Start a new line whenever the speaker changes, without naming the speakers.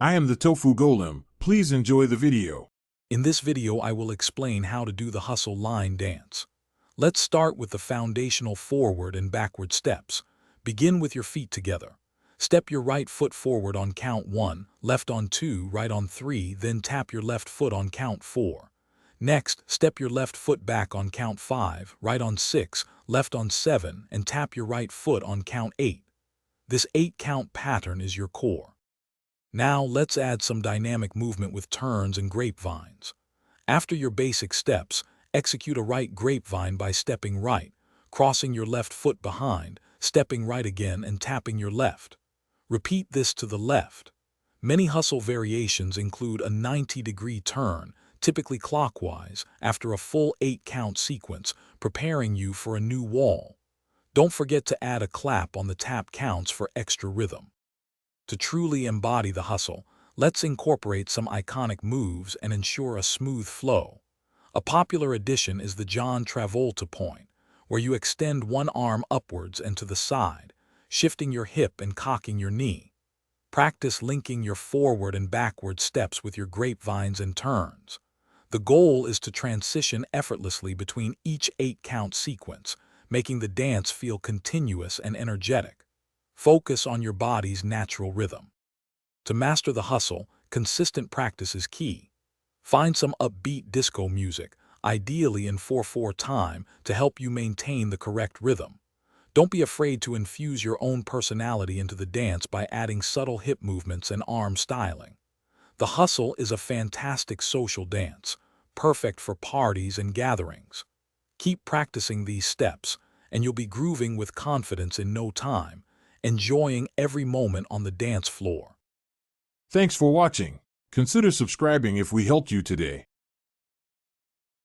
I am the Tofu Golem. Please enjoy the video.
In this video, I will explain how to do the hustle line dance. Let's start with the foundational forward and backward steps. Begin with your feet together. Step your right foot forward on count 1, left on 2, right on 3, then tap your left foot on count 4. Next, step your left foot back on count 5, right on 6, left on 7, and tap your right foot on count 8. This 8-count pattern is your core. Now let's add some dynamic movement with turns and grapevines. After your basic steps, execute a right grapevine by stepping right, crossing your left foot behind, stepping right again and tapping your left. Repeat this to the left. Many hustle variations include a 90-degree turn, typically clockwise, after a full 8-count sequence, preparing you for a new wall. Don't forget to add a clap on the tap counts for extra rhythm. To truly embody the hustle, let's incorporate some iconic moves and ensure a smooth flow. A popular addition is the John Travolta point, where you extend one arm upwards and to the side, shifting your hip and cocking your knee. Practice linking your forward and backward steps with your grapevines and turns. The goal is to transition effortlessly between each 8-count sequence, making the dance feel continuous and energetic. Focus on your body's natural rhythm. To master the hustle, consistent practice is key. Find some upbeat disco music, ideally in 4/4 time, to help you maintain the correct rhythm. Don't be afraid to infuse your own personality into the dance by adding subtle hip movements and arm styling. The hustle is a fantastic social dance, perfect for parties and gatherings. Keep practicing these steps, and you'll be grooving with confidence in no time, enjoying every moment on the dance floor.
Thanks for watching. Consider subscribing if we helped you today.